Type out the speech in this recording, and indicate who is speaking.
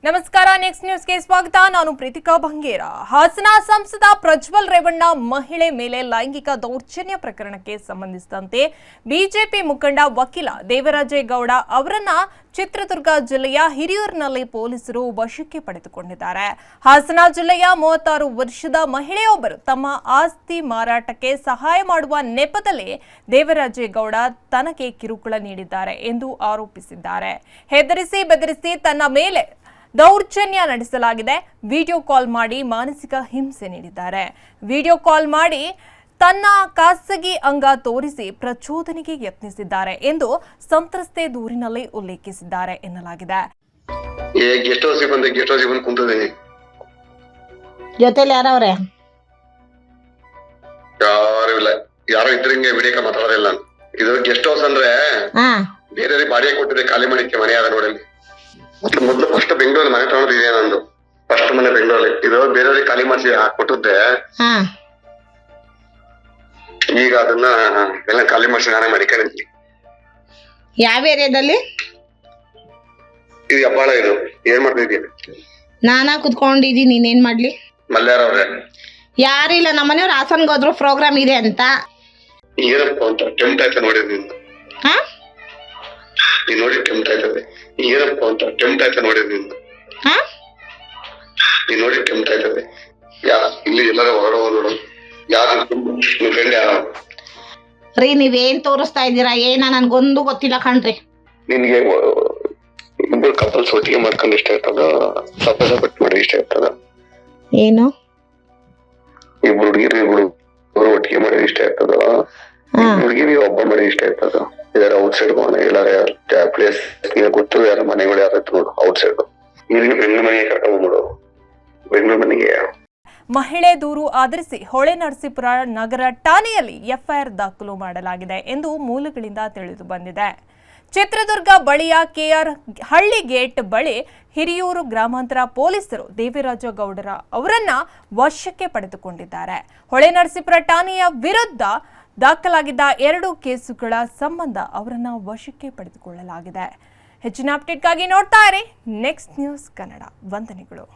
Speaker 1: ನಮಸ್ಕಾರ, ನೆಕ್ಸ್ಟ್ ನ್ಯೂಸ್ಗೆ ಸ್ವಾಗತ. ನಾನು ಪ್ರೀತಿಕಾ ಬಂಗೇರ. ಹಾಸನ ಸಂಸದ ಪ್ರಜ್ವಲ್ ರೇವಣ್ಣ ಮಹಿಳೆ ಮೇಲೆ ಲೈಂಗಿಕ ದೌರ್ಜನ್ಯ ಪ್ರಕರಣಕ್ಕೆ ಸಂಬಂಧಿಸಿದಂತೆ ಬಿಜೆಪಿ ಮುಖಂಡ ವಕೀಲ ದೇವರಾಜೇಗೌಡ ಅವರನ್ನ ಚಿತ್ರದುರ್ಗ ಜಿಲ್ಲೆಯ ಹಿರಿಯೂರಿನಲ್ಲಿ ಪೊಲೀಸರು ವಶಕ್ಕೆ ಪಡೆದುಕೊಂಡಿದ್ದಾರೆ. ಹಾಸನ ಜಿಲ್ಲೆಯ 36 ವರ್ಷದ ಮಹಿಳೆಯೊಬ್ಬರು ತಮ್ಮ ಆಸ್ತಿ ಮಾರಾಟಕ್ಕೆ ಸಹಾಯ ಮಾಡುವ ನೆಪದಲ್ಲಿ ದೇವರಾಜೇಗೌಡ ತನಗೆ ಕಿರುಕುಳ ನೀಡಿದ್ದಾರೆ ಎಂದು ಆರೋಪಿಸಿದ್ದಾರೆ. ಹೆದರಿಸಿ ಬೆದರಿಸಿ ತನ್ನ ಮೇಲೆ ದೌರ್ಜನ್ಯ ನಡೆಸಲಾಗಿದೆ. ವಿಡಿಯೋ ಕಾಲ್ ಮಾಡಿ ಮಾನಸಿಕ ಹಿಂಸೆ ನೀಡಿದ್ದಾರೆ. ವಿಡಿಯೋ ಕಾಲ್ ಮಾಡಿ ತನ್ನ ಖಾಸಗಿ ಅಂಗ ತೋರಿಸಿ ಪ್ರಚೋದನೆಗೆ ಯತ್ನಿಸಿದ್ದಾರೆ ಎಂದು ಸಂತ್ರಸ್ತೆ ದೂರಿನಲ್ಲಿ ಉಲ್ಲೇಖಿಸಿದ್ದಾರೆ ಎನ್ನಲಾಗಿದೆ.
Speaker 2: ಜೊತೆಲಿ ಯಾರವ್ರೆ?
Speaker 3: ಯಾರೋ ಇದ್ರಂಗೆ ವಿಡಿಯೋ ಮಾತಾಡೋದಿಲ್ಲ. ಇದು ಗೆಸ್ಟ್ ಹೌಸ್ ಅಂದ್ರೆ ಬೇರೆ ಬಾಡಿಗೆ ಕೊಟ್ಟಿದೆ, ಖಾಲಿ ಮಾಡಿಕ್ಕೆ ಮನೆ ಯಾರ ನೋಡಲ್ಲಿ. ಮೊದ್ಲು ಫಸ್ಟ್ ಬೆಂಗಳೂರಲ್ಲಿ ಮನೆ ತಗೊಂಡಿದೆ, ನಂದು ಫಸ್ಟ್ ಮನೆ ಬೆಂಗಳೂರಲ್ಲಿ. ಇದು ಬೇರೆಯವ್ರಿಗೆ ಖಾಲಿ ಮಾಡಿಸಿ ಕೊಟ್ಟಿದ್ದೆ. ಈಗ ಅದನ್ನ ಎಲ್ಲ ಖಾಲಿ ಮಾಡಿಸಿ ನಾನೇ ಮಾಡಿಕೊಂಡಿದ್ವಿ.
Speaker 2: ಯಾವ ಏರಿಯಾದಲ್ಲಿ?
Speaker 3: ಇದು ಹೆಬ್ಬಾಳ. ಇದು ಏನ್ ಮಾಡ್ತಿದ್ದೀನಿ?
Speaker 2: ನಾನಾ ಕುತ್ಕೊಂಡಿದ್ದೀನಿ, ನೀನೇನ್ ಮಾಡ್ಲಿ?
Speaker 3: ಮಲ್ಯಾರವ್ರೆ
Speaker 2: ಯಾರಿಲ್ಲ, ನಮ್ಮನೆಯವ್ರು ಹಾಸನ್ಗೆ ಹೋದ್ರು, ಪ್ರೋಗ್ರಾಮ್ ಇದೆ ಅಂತ.
Speaker 3: ಏನಪ್ಪ ಅಂತ ಟೆಂಪ್ಟ್ ಆಯ್ತಾ ನೋಡಿದ್ನಿ ನೋಡಿ, ಟೆಂಪ್ಟ್ ಆಯ್ತದೆ. ಏನಪ್ಪ ಅಂತ ಟೆಂಪ್ಟ್ ಆಯ್ತಾ ನೋಡಿದ್ನಿ ನೋಡಿ, ಟೆಂಪ್ಟ್ ಆಯ್ತದೆ. ಇಲ್ಲಿ ಎಲ್ಲಾರು ಹೊರಡೋ ನೋಡು, ಯಾರು ನಿಮ್ ಫ್ರೆಂಡ್ ಯಾರ?
Speaker 2: ರೀ, ನೀವೇನ್ ತೋರಿಸ್ತಾ ಇದ್ದೀರಾ? ನನ್ಗೊಂದು ಗೊತ್ತಿಲ್ಲ ಕಣ್ರಿ.
Speaker 3: ನಿನ್ಗೆ ಇಬ್ಬರು ಕಪಲ್ಸ್ ಒಟ್ಟಿಗೆ ಮಾಡ್ಕೊಂಡು ಇಷ್ಟ ಇರ್ತದ? ಸಪರೇಟ್ ಮಾಡಿ ಇಷ್ಟ ಇರ್ತದ?
Speaker 2: ಏನು
Speaker 3: ಇಬ್ರು ಹುಡುಗಿರು ಇಬ್ರು ಒಟ್ಟಿಗೆ ಮಾಡಿ ಇಷ್ಟ ಇರ್ತದ? ಹುಡುಗಿರಿ ಒಬ್ಬ ಮಾಡಿ ಇಷ್ಟ ಇರ್ತದ? ಯಾರ ಔಟ್ ಸೈಡ್ ಮನೆ, ಎಲ್ಲಾರ ಪ್ಲೇಸ್ ಗೊತ್ತು, ಯಾರ ಮನೆಗಳು ಯಾರ ನೋಡು ಔಟ್ ಸೈಡ್. ಬೆಂಗಳೂರು ಮನೆಗೆ ಕರ್ಕೊಂಡ್ಬಿಡು, ಬೆಂಗಳೂರು ಮನೆಗೆ.
Speaker 1: ಮಹಿಳೆ ದೂರು ಆಧರಿಸಿ ಹೊಳೆನರಸೀಪುರ ನಗರ ಠಾಣೆಯಲ್ಲಿ ಎಫ್ಐಆರ್ ದಾಖಲು ಮಾಡಲಾಗಿದೆ ಎಂದು ಮೂಲಗಳಿಂದ ತಿಳಿದು ಬಂದಿದೆ. ಚಿತ್ರದುರ್ಗ ಬಳಿಯ ಕೆಆರ್ ಹಳ್ಳಿ ಗೇಟ್ ಬಳಿ ಹಿರಿಯೂರು ಗ್ರಾಮಾಂತರ ಪೊಲೀಸರು ದೇವರಾಜೇಗೌಡರ ಅವರನ್ನ ವಶಕ್ಕೆ ಪಡೆದುಕೊಂಡಿದ್ದಾರೆ. ಹೊಳೆನರಸೀಪುರ ಠಾಣೆಯ ವಿರುದ್ಧ ದಾಖಲಾಗಿದ್ದ 2 ಕೇಸುಗಳ ಸಂಬಂಧ ಅವರನ್ನ ವಶಕ್ಕೆ ಪಡೆದುಕೊಳ್ಳಲಾಗಿದೆ. ಹೆಚ್ಚಿನ ಅಪ್ಡೇಟ್ಗಾಗಿ ನೋಡ್ತಾ ಇರಿ ನೆಕ್ಸ್ಟ್ ನ್ಯೂಸ್ ಕನ್ನಡ. ವಂದನೆಗಳು.